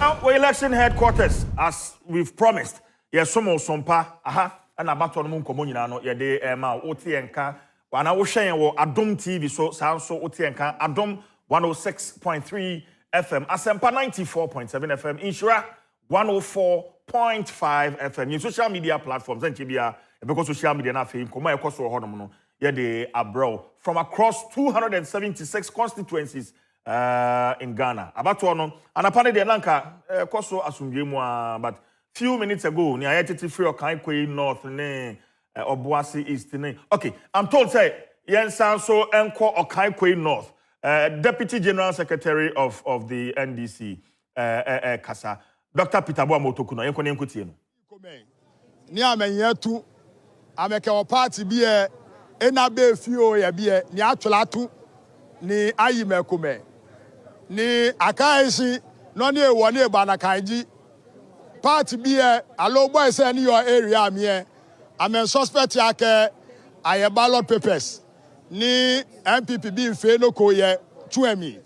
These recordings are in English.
Our election headquarters, as we've promised, yes, some sompa, and about on moon communano, ye de ma otienka, when I was sharing Adom TV, so sound so otienka, Adom 106.3 FM, Asempa 94.7 FM, Insura 104.5 FM, in social media platforms, and Chibia, because social media na fame, come across or honomono, ye de abro, from across 276 constituencies. In Ghana. About to know, and apparently the Lanka, Koso Asumjemwa, but few minutes ago, near Ayetiti Free Okaikwei North, Obuasi East. Okay, I'm told, say, Yen Sanso Enko Okaikwei North, Deputy General Secretary of the NDC, Kasa, Dr. Peter Boamotokuno, Yenko Nenkutien. Nia Menyetu, Ameka party beer, Enabe Fio, Yabie, Niatulatu, ni Ayime Kume. Ni akaisi no ne woni banakaji party be allow boy say in your area me am suspect yake aye ballot papers ni MPP bi fe no ko ye tuami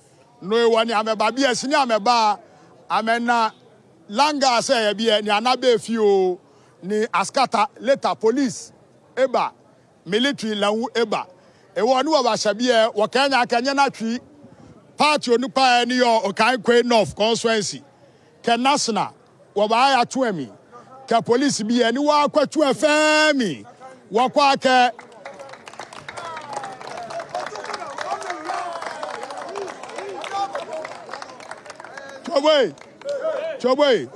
no woni ameba bi asini ameba amena langa say ye ni anabe fio ni askata later police eba military lawu eba e woni wa ba hye be wo kanya akanya na twi party onupa ni yo Okaikwei North constituency ke national wo ba ya to ami ke police bi ani wa kwatu afami wo kwa ke Chobwe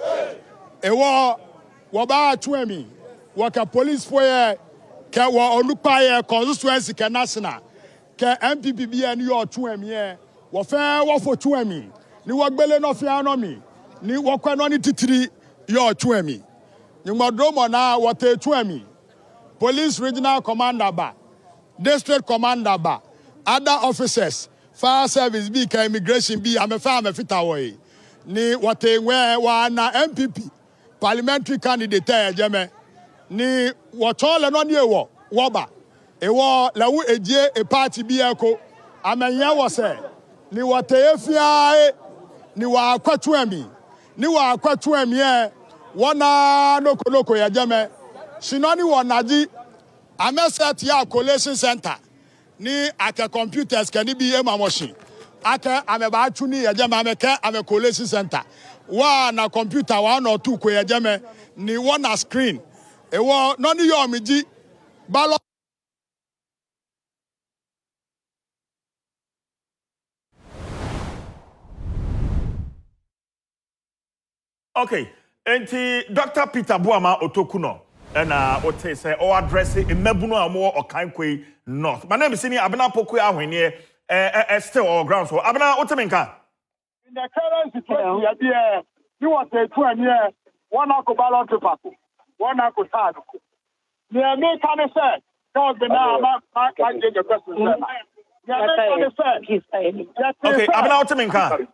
wo ba to ami wo ke police for ke wo onupa ye constituency ke national ke MPP bi ani yo to ami wo fe wo fo tuami ni wo gbele no fia no mi ni wo kwa no ni titiri yo tuami ni modromo na wo te tuami police regional commander ba district commander ba other officers fire service bi ka immigration bi amefa amefita wo yi ni wo te nwe wa na MPP parliamentary candidate ejeme ni wo tole no ni ewo wo ba ewo lawu ejie e party bi eko amenye wo se ni watefia ni wa kwatu ami ni wa kwatu ami wona nokoloko ya jame sinoni wonaji ameset ya collation center ni aka computers can be a machine aka ameba atu ni ya jame ameka ame collation center wa na computer 1 or 2 ko ya jame ni wona screen ewo noni yo miji ballot. Okay, and Dr. Peter Boama Otokuno, and what say or address it in Mebuno Amo Okaikwei North. My name is Sini Abena Pokua when here still or ground so Abena Otemenka. In the current situation, you want to 2 years, 1 hour ballot paper, 1 hour card. Near me, can I say, because the now I can't get the question. Okay, Abena Otemenka.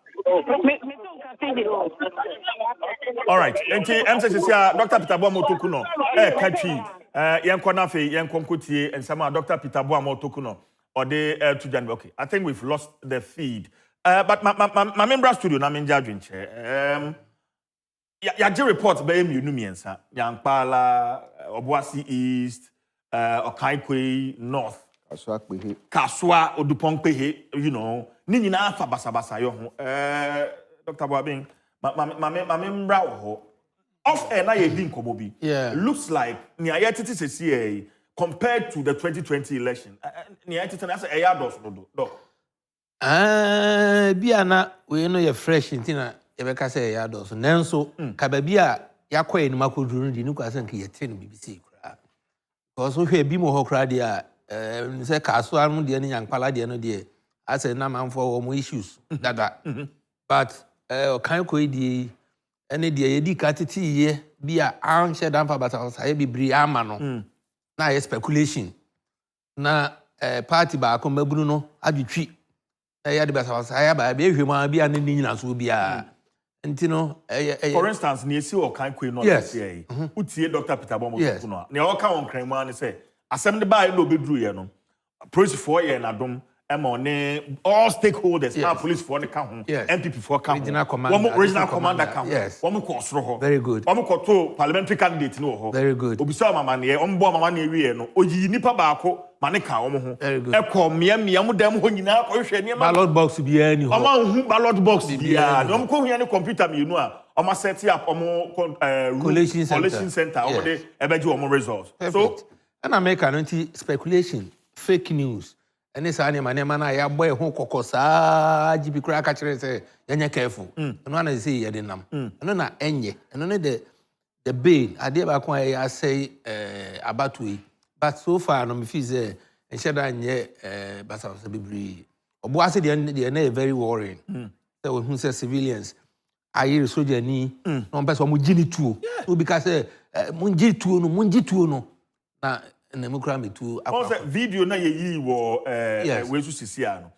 All right. And Dr. Peter Boamotokuno, country, Yankonafe, Yankonkutie, and some Dr. Peter Boamotokuno, or they to January. Okay, I think we've lost the feed. But my member studio, I'm in judging chair. Ya reports by you, Numiensa, Yampala, Obuasi East, Okaikwei North. Kaswa Odupongpehe, you know, Nina fa basa yo. Dr. Boabing, my member off air na yedin kobobi. Yeah. Looks like ni ayetiti se compared to the 2020 election. Ni ayetiti na say eyados no do. Biana we no ye fresh ntina ye beka say eyados. Nanso kababi a yakwa eni makoduru ndi nuko ase nke yete no BBC kura. Because we hwe bi mo ho kura dia say kaso anu de ni yankpala de no de ase na manfo wo mo issues dada. But Okaikwei di ene de ye di katiti ye bia an she dan fa bata say bibri ama no na ye speculation na party ba ko mabunu no adwetwi ya de bata say ba be hwema bia ne nyina so bia ntino for instance ne esi Okaikwei no say utie Dr. Peter Boamotokuno ne o ka won kran mu an say asem de ba e no bedru ye no police for ye na Adom all stakeholders, our police for the count, MPP for count, regional commander count, one course, very good. One to parliamentary candidate, no, very good. Obisa Mamani, Mamani, no, Oji Nipa Bako, Manika, very good. Echo, Miamu, them, when you now, ballot box be any ballot box, yeah, don't come here any computer, you know. I'm set up collation center over there, about your results. So, and I make an speculation, fake news. And this animal, I boy who cocosa, GP crack catcher say, you're careful. And one I say, you didn't know. And then I end and only the bail, I did back when I say about we. But so far, no, me feel and shed on ye, but I was a bit or was it the end, very worrying. So who says civilians. I hear soldier ni no person mo gini tuo no because munji tuo no na na mukra me tuo akwa video na ye yi wo we su sisia no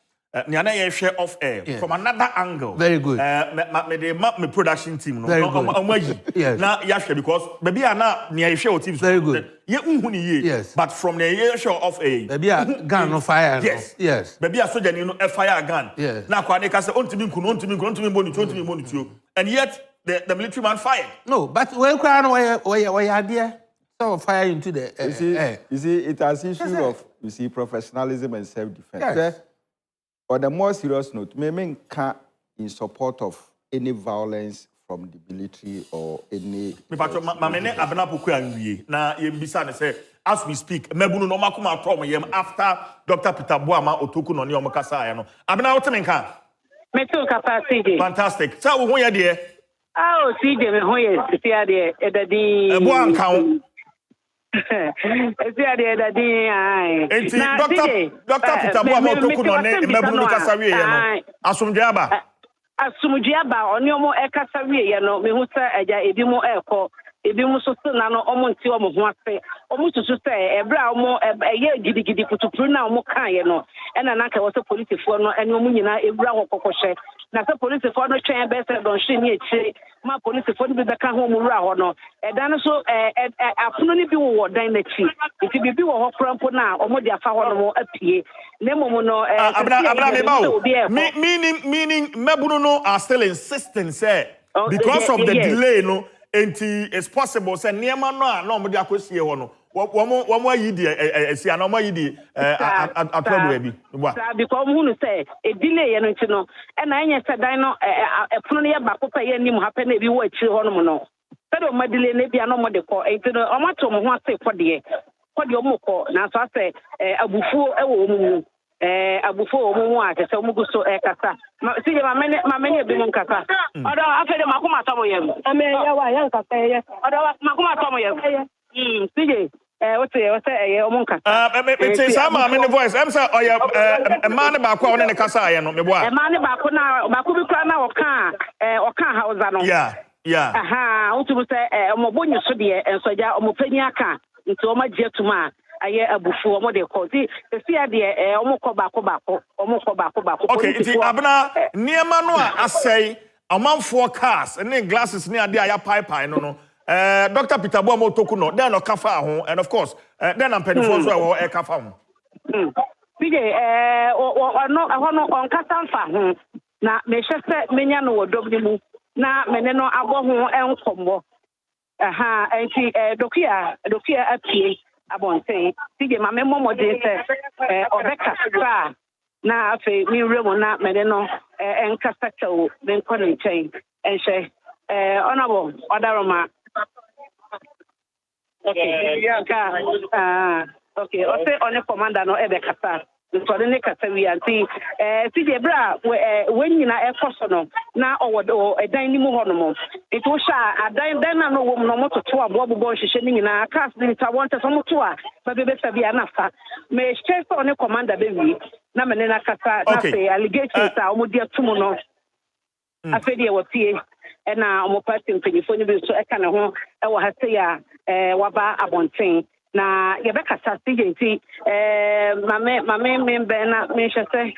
nia na ye share off air from another angle very good me production team no omayi na ya hwe because baby na nia ye share o team very good ye unhu ni ye but from the ye share off air baby gun no fire yes baby soldier ni no fire gun na kwa dey ka say ontimi nku no ontimi boni tuo and yet the military man fired. No, but when crown why idea so fire into the you see it has issue of professionalism and self-defense. On the more serious note, me can't in support of any violence from the military or any. Me patro mamene abena poku anwie na ye mbisa ne say as we speak mebunu no makoma tom yem after Dr. Peter Boama Otoku no ne omkasa ya no abena wotemen kan Meto capacity. Fantastic. So who ya there? Oh, CJ me ho ye sia there edadi. Ebo ankan. Sia there edadi ai. Enti Dr. Peter Boama Otoku no ne mebunu kasa wie ye no. Asumdwe aba. Asumdwe aba oni omo e kasa wie ye no me hu sa eja ebi mo ekọ ebi mo so na no omo nti omo ho ase omo susu se ebra omo eye gidigidi kutupuru na omo kan ye no ena na ka wo se politifo no ene omo nyina ebra ho kokoshe na se politifo no twen be se don hwe ni echi ma politifo ni be ka ho omo wura ho no eda no so apono ni bi wo dan na chi iti bibi wo ho krampo na omo de afa ho no mo apie na momo no abra me bawo meaning mebunu no are still insisting say because of the delay no enti it's possible say niema no a no mo de akosie ho no wo ayi di esia na mo ayi di atobo bi bo because mo nu say e delay ye no nti no e na enye se dan no epono no ye ba popa ye nim ha pe na bi wo akiri ho no no se do ma delay na bia no mo de ko enti no o ma to mo ho ase kode o mo ko na so ase abufuo e wo mu abufuo wo mu a se mo guso kasa si je ma mene bi mo kasa odo afede makoma to mo ye ame ya wa ya kasa ye odo makoma to mo ye si je what's omo kasa me sama me voice am say oya man ba kwa one ne kasa aye no me boa man ba ko na ba ko bi kra na oka hausa no yeah aha utu say omo bonyu so de ensoja omo pani aka nti omo gye tuma aye abufu omo de ko si de omo ko ba ko okay nti abna niema no a asai amanfo cars ne glasses ne ade aya pipe no Dr. Peter Boama Otoku no then no kafa ho and of course then am penifo so e kafa ho PJ no on kasa fa ho na me hwese menya no wodom ni mu na mene no abo ho enkombo aha enti dokia apie abonte PJ ma me momode se obeka kra na afi mi remo na mene no enkasa tawo ben kono chain enhwe honorable odaroma. Okay. Okay. Ose on commander no ebe kasa. So ne kasa wi anti CJ bra when nyina ekoso no na owodo edan ni mu ho no mo. It wo sha adan dan na no wo no mo toto abobo hwehwe ni nyina cars ni ta won ta so mo to a ba be sabi anafa. Me stress on commander be wi na me na kasa na say allegations a omo dia tumu no. Afedi e wo tie na omo party mpanyifo ni bi so eka ne ho e wo ha sei a waba abonten na ye be kasa nti mame membe na me hwese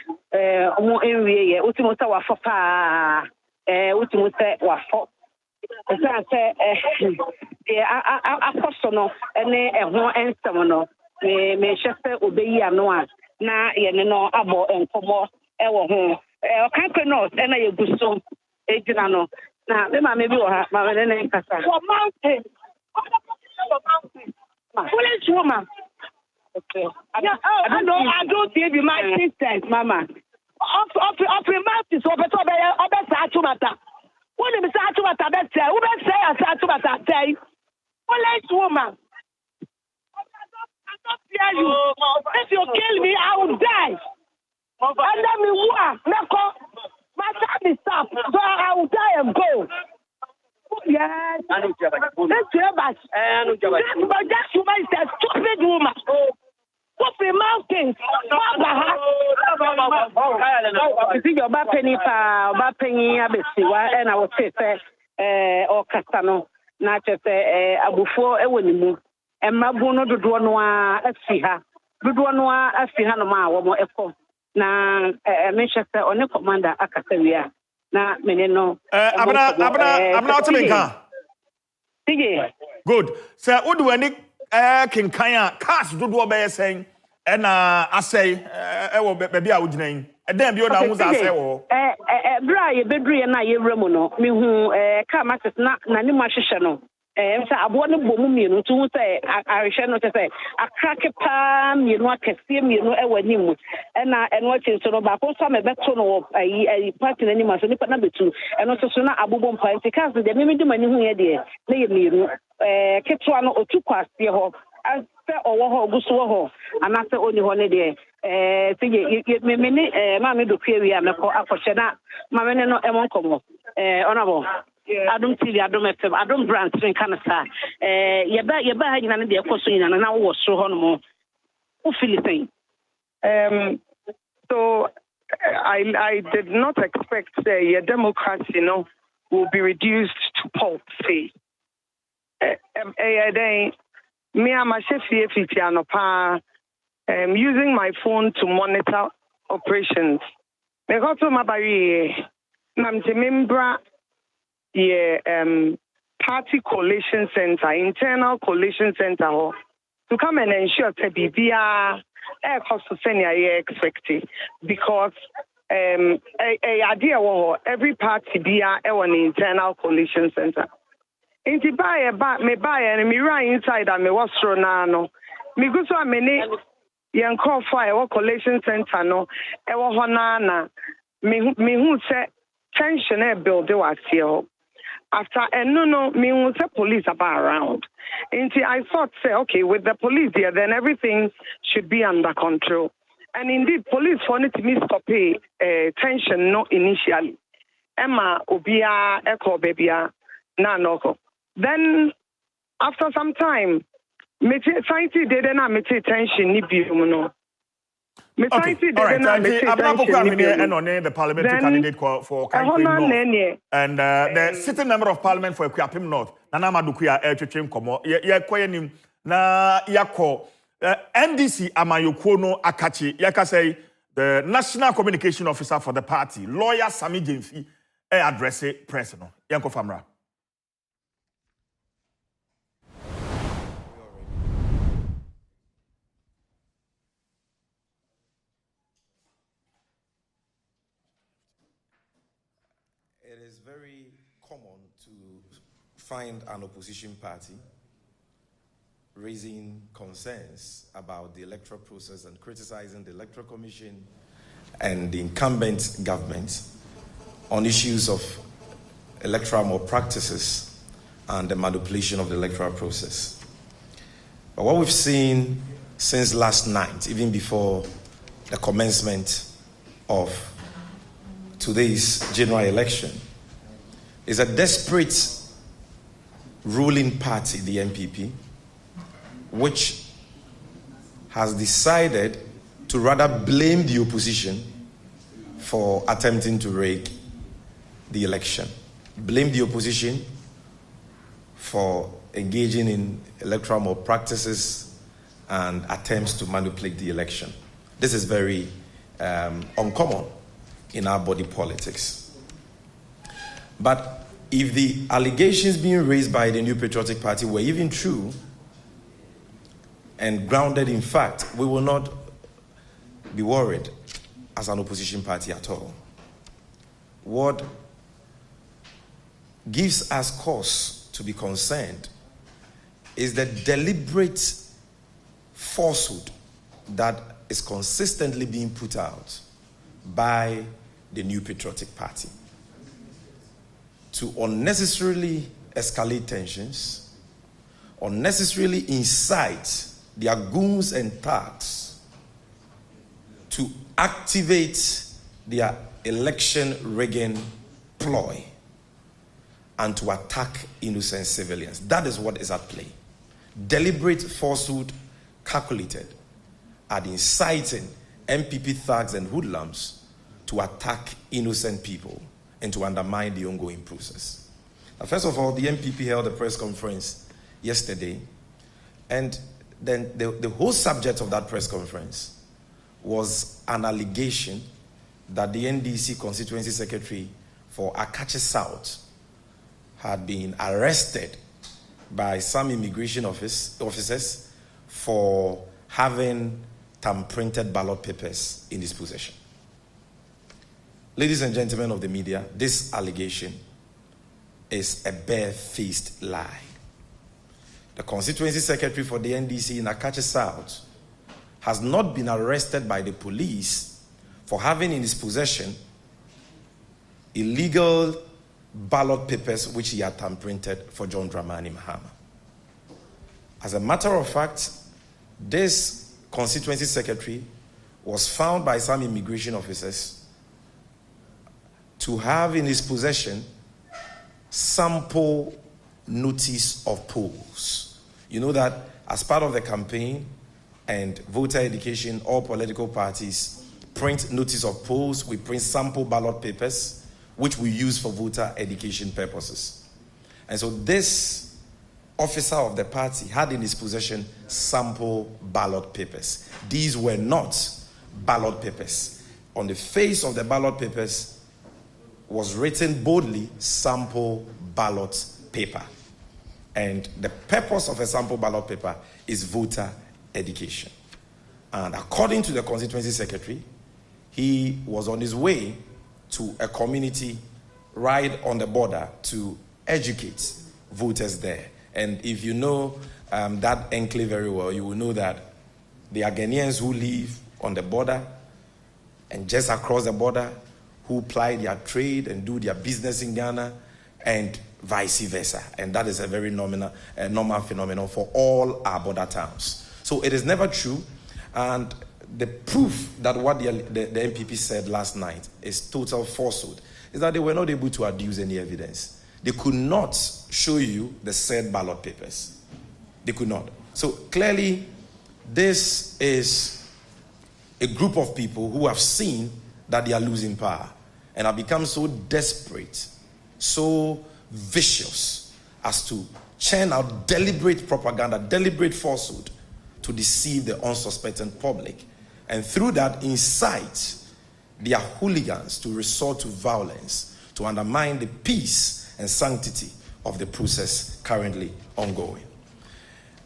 omo enwie ye utimo se wafo pa utimo se wafo esa se akoso no ne ho ensem no me hwese obeyi ano a na yɛne no abɔ nkɔmmɔ ɛwɔ ho Okaikwei North ɛna yɛgu so egyina no na me maame bi wɔ ha maame ne nkasa for mountain police woman okay I don't see my sisters mama of mountain so better say atumata when me say atumata better who be say atumata say police woman I don't fear you if you kill me I will die and let me my time is up so I will die and go. Yes. Let's hear that. But that woman is a stupid woman. What's the mountains? You see your penny abesiwa and I would say or Castano, not just abufo ewonimu. And Mabuno do noa asiha. Do noa asiha no ma wo eko. Na Manchester on the commander Akasewia. Na meneno abna otimenka good say wodu ani kenkan a cars dodo be yesen e na asey e wo baabi a woginan e dan bi o da hu za asey wo bra ye bedru ye na ye wura mu no me hu car market na ni ma hwehwe no nsa abo no bomu mienu tu hu say ahwehwe no say akrake pa mienu akese mienu e wani mu na eno achi so no ba ko so me beto no ayi party na ni ma so ni pa na betu eno so na abobom pa nti cars de me di mani hu ye de na ye mienu ketwa no otu kwase ho ase owo ho oguso ho anase oni ho ne de sige me ma me do kwe a meko akọche na ma me no e mon komo onabo Adom TV, Adom FM, Adom brand in Canada. Yeba ha nyina ne de ekoso nyina na wo so ho no mo. Wo Philippine. So I did not expect your democracy will be reduced to pulp phase. Me am a chef using my phone to monitor operations. Me go to my bari nam te membra party coalition center, internal coalition center to come and ensure that BBR air cost to send expected because idea every party be an internal coalition center. Inti me buy and me right inside and me was no. Me go so many young call for coalition center no e wo honana me who say tension e build was here. After no, me who say police about around. Inti I thought say okay with the police here then everything should be under control. And indeed police wanted to stop tension no initially. Emma obia echo babya na noko. Then after some time me science did na me tension ni bi no. Okay, all right. The parliamentary candidate for Okaikwei North and the sitting member of parliament for Akuapem North, Nana Madukuya Elchechim Komo, Yakwayanim, na Yako, NDC Amayokono Akachi, Yakasei, the national communication officer for the party, lawyer Sami Jemfi, address personal. Yanko Famra. It is very common to find an opposition party raising concerns about the electoral process and criticizing the Electoral Commission and the incumbent government on issues of electoral malpractices and the manipulation of the electoral process. But what we've seen since last night, even before the commencement of today's general election, is a desperate ruling party, the NPP, which has decided to rather blame the opposition for attempting to rig the election. Blame the opposition for engaging in electoral malpractices and attempts to manipulate the election. This is very uncommon in our body politics. But if the allegations being raised by the New Patriotic Party were even true and grounded in fact, we will not be worried as an opposition party at all. What gives us cause to be concerned is the deliberate falsehood that is consistently being put out by the New Patriotic Party to unnecessarily escalate tensions, unnecessarily incite their goons and thugs to activate their election rigging ploy and to attack innocent civilians. That is what is at play. Deliberate falsehood calculated at inciting MPP thugs and hoodlums to attack innocent people and to undermine the ongoing process. Now, first of all, the MPP held a press conference yesterday, and then the whole subject of that press conference was an allegation that the NDC constituency secretary for Akache South had been arrested by some immigration officers for having thumb-printed ballot papers in his possession. Ladies and gentlemen of the media, this allegation is a bare-faced lie. The constituency secretary for the NDC in Akache South has not been arrested by the police for having in his possession illegal ballot papers which he had thumb-printed for John Dramani Mahama. As a matter of fact, this constituency secretary was found by some immigration officers to have in his possession sample notice of polls. You know that as part of the campaign and voter education, all political parties print notice of polls. We print sample ballot papers, which we use for voter education purposes. And so this officer of the party had in his possession sample ballot papers. These were not ballot papers. On the face of the ballot papers was written boldly, sample ballot paper. And the purpose of a sample ballot paper is voter education. And according to the constituency secretary, he was on his way to a community right on the border to educate voters there. And if you know that enclave very well, you will know that there are Ghanaians who live on the border and just across the border who ply their trade and do their business in Ghana, and vice versa. And that is a very normal phenomenon for all our border towns. So it is never true. And the proof that what the MPP said last night is total falsehood is that they were not able to adduce any evidence. They could not show you the said ballot papers. They could not. So clearly, this is a group of people who have seen that they are losing power and have become so desperate, so vicious as to churn out deliberate propaganda, deliberate falsehood to deceive the unsuspecting public, and through that incite their hooligans to resort to violence to undermine the peace and sanctity of the process currently ongoing.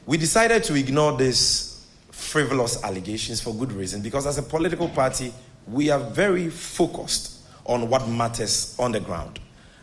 We decided to ignore these frivolous allegations for good reason, because as a political party, we are very focused on what matters on the ground.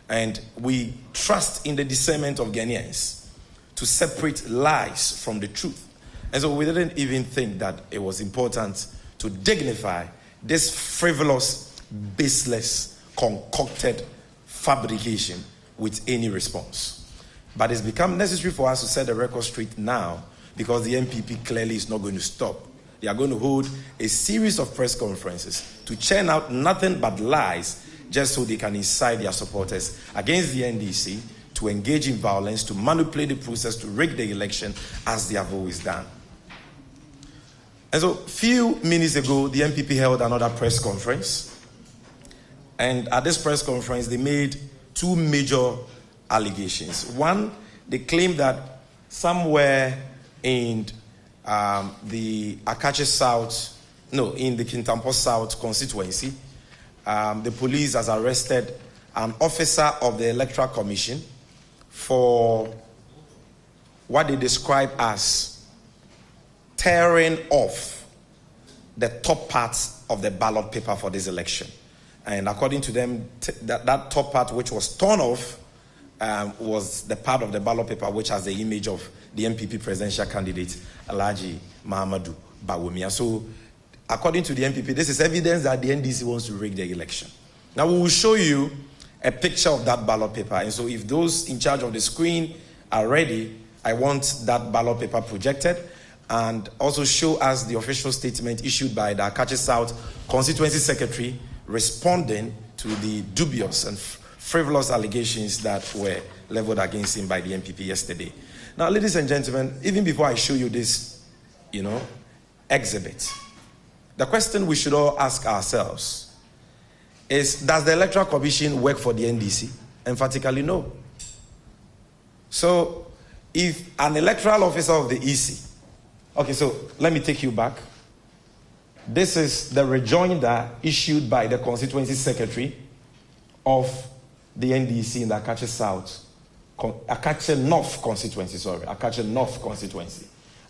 And we trust in the discernment of Ghanaians to separate lies from the truth. And so we didn't even think that it was important to dignify this frivolous, baseless, concocted fabrication with any response. But it's become necessary for us to set the record straight now, because the MPP clearly is not going to stop. They are going to hold a series of press conferences to churn out nothing but lies just so they can incite their supporters against the NDC to engage in violence, to manipulate the process, to rig the election, as they have always done. And so, a few minutes ago, the MPP held another press conference. And at this press conference, they made two major allegations. One, they claimed that somewhere in the Akache South, in the Kintampo South constituency, the police has arrested an officer of the Electoral Commission for what they describe as tearing off the top part of the ballot paper for this election. And according to them, that top part which was torn off was the part of the ballot paper which has the image of the MPP presidential candidate, Alhaji Mahamudu Bawumia. So, according to the MPP, this is evidence that the NDC wants to rig the election. Now, we will show you a picture of that ballot paper. And so, if those in charge of the screen are ready, I want that ballot paper projected, and also show us the official statement issued by the Akache South Constituency Secretary responding to the dubious and frivolous allegations that were leveled against him by the MPP yesterday. Now, ladies and gentlemen, even before I show you this, exhibit, the question we should all ask ourselves is, does the Electoral Commission work for the NDC? Emphatically, no. So, if an electoral officer of the EC, okay, so let me take you back. This is the rejoinder issued by the constituency secretary of the NDC in the Akache South, Akache North constituency.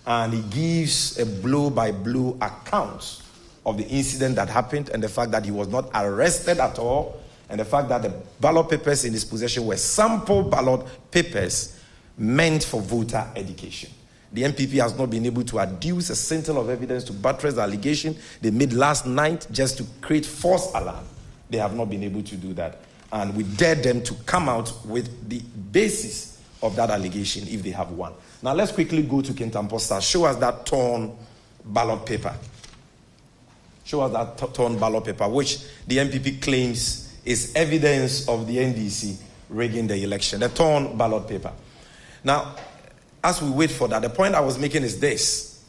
And he gives a blow-by-blow account of the incident that happened and the fact that he was not arrested at all, and the fact that the ballot papers in his possession were sample ballot papers meant for voter education. The MPP has not been able to adduce a scintilla of evidence to buttress the allegation they made last night just to create false alarm. They have not been able to do that. And we dare them to come out with the basis of that allegation if they have one. Now let's quickly go to Kintamposta. Show us that torn ballot paper. Show us that torn ballot paper, which the MPP claims is evidence of the NDC rigging the election. The torn ballot paper. Now, as we wait for that, the point I was making is this.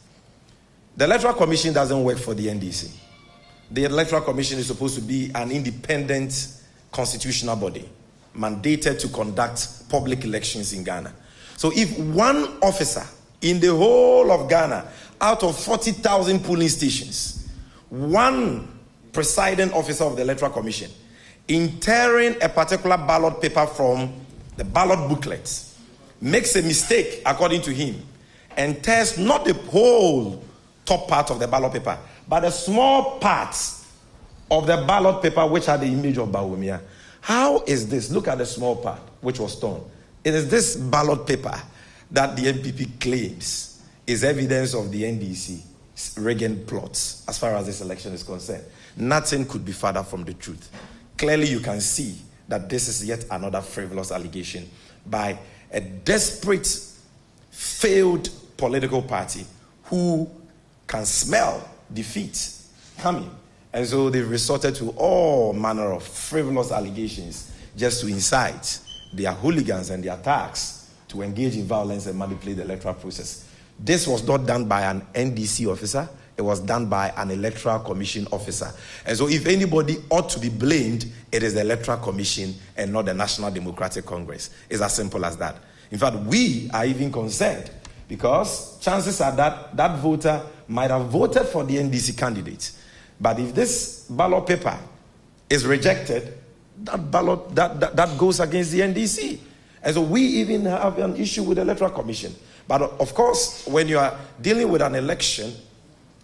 The Electoral Commission doesn't work for the NDC. The Electoral Commission is supposed to be an independent constitutional body mandated to conduct public elections in Ghana. So if one officer in the whole of Ghana, out of 40,000 polling stations, one presiding officer of the Electoral Commission, in tearing a particular ballot paper from the ballot booklet, makes a mistake, according to him, and tears not the whole top part of the ballot paper, but a small part of the ballot paper which had the image of Bawumia. How is this? Look at the small part which was torn. It is this ballot paper that the MPP claims is evidence of the NDC rigging plots as far as this election is concerned. Nothing could be further from the truth. Clearly, you can see that this is yet another frivolous allegation by a desperate, failed political party who can smell defeat coming. And so they've resorted to all manner of frivolous allegations just to incite their hooligans and their thugs to engage in violence and manipulate the electoral process. This was not done by an NDC officer. It was done by an Electoral Commission officer. And so if anybody ought to be blamed, it is the Electoral Commission and not the National Democratic Congress. It's as simple as that. In fact, we are even concerned because chances are that that voter might have voted for the NDC candidate. But if this ballot paper is rejected, that goes against the NDC. And so we even have an issue with the Electoral Commission. But of course, when you are dealing with an election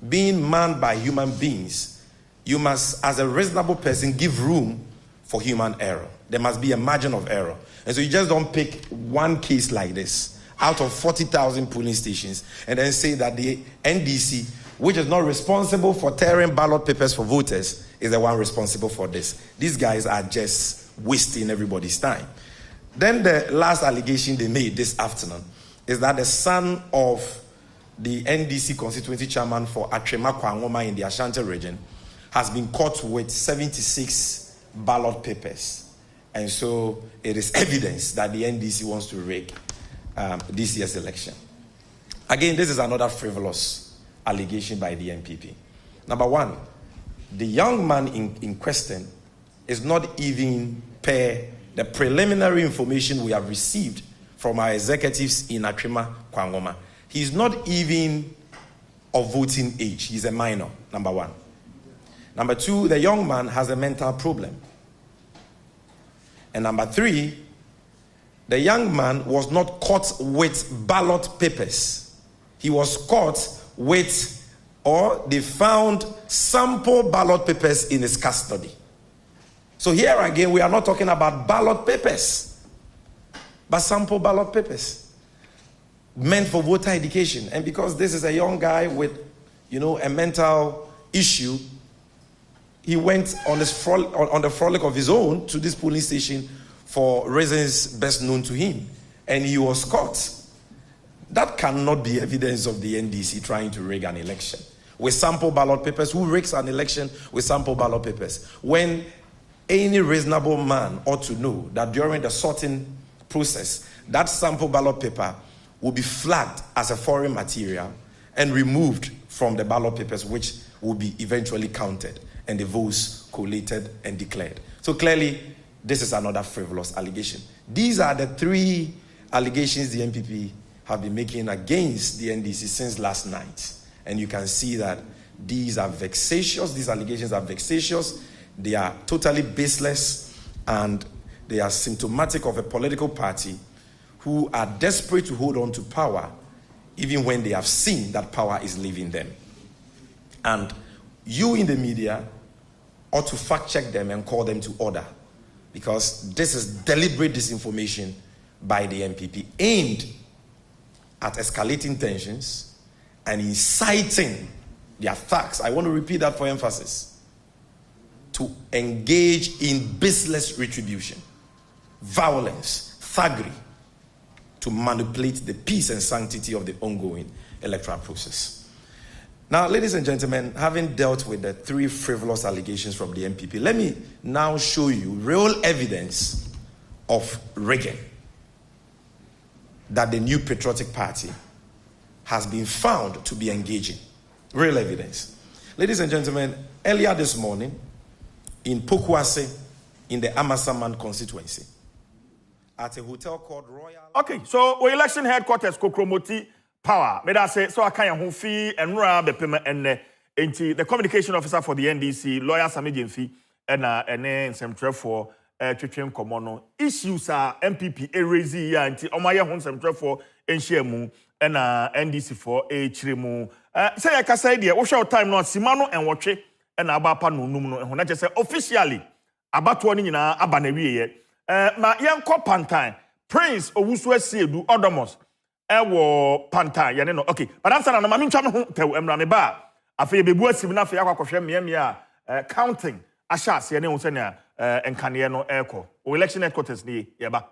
being manned by human beings, you must, as a reasonable person, give room for human error. There must be a margin of error. And so you just don't pick one case like this out of 40,000 polling stations and then say that the NDC, which is not responsible for tearing ballot papers for voters, is the one responsible for this. These guys are just wasting everybody's time. Then the last allegation they made this afternoon is that the son of the NDC constituency chairman for Atrema Kwangoma in the Ashanti region has been caught with 76 ballot papers. And so it is evidence that the NDC wants to rig this year's election. Again, this is another frivolous allegation by the MPP. Number one, the young man in question is not even per the preliminary information we have received from our executives in Atrema Kwangoma. He's not even of voting age. He's a minor, number one. Number two, the young man has a mental problem. And number three, the young man was not caught with ballot papers. He was caught with or they found sample ballot papers in his custody. So here again, we are not talking about ballot papers, but sample ballot papers meant for voter education. And because this is a young guy with, a mental issue, he went on the frolic of his own to this polling station for reasons best known to him, and he was caught. That cannot be evidence of the NDC trying to rig an election with sample ballot papers. Who rigs an election with sample ballot papers? When any reasonable man ought to know that during the sorting process, that sample ballot paper will be flagged as a foreign material and removed from the ballot papers, which will be eventually counted and the votes collated and declared. So clearly, this is another frivolous allegation. These are the three allegations the MPP have been making against the NDC since last night. And you can see that these are vexatious. These allegations are vexatious. They are totally baseless, and they are symptomatic of a political party who are desperate to hold on to power even when they have seen that power is leaving them. And you in the media ought to fact check them and call them to order, because this is deliberate disinformation by the MPP aimed at escalating tensions and inciting their thugs. I want to repeat that for emphasis. To engage in baseless retribution, violence, thuggery, to manipulate the peace and sanctity of the ongoing electoral process. Now, ladies and gentlemen, having dealt with the three frivolous allegations from the MPP, let me now show you real evidence of rigging that the new patriotic party has been found to be engaging. Real evidence. Ladies and gentlemen, earlier this morning, in Pokuase, in the Amasaman constituency, at a hotel called Royal. Okay, so we election headquarters Kokromoti Power. May I say so? I can't hold fee and run the payment and the communication officer for the NDC, lawyer Samijin fee, and some for Chichen Komono issues are MPP erase ya anti Omaya Hon some for Enshemu and NDC for a Chirimu. Say I can say dear, what shall time not Simano and watch it. And abapa no num no na say officially abatoɔ no nyinaa abanewie ye ma yenko pantan Prince Owusu Asiedu Odomos wo pantan ye ne no. Okay, but answer na ma mentwa me ho tew emra me ba afei bebu asim na afei akwakohwe mmea counting ashas ye ne ho sɛ na enkane no ɛkɔ election headquarters ni ye ba.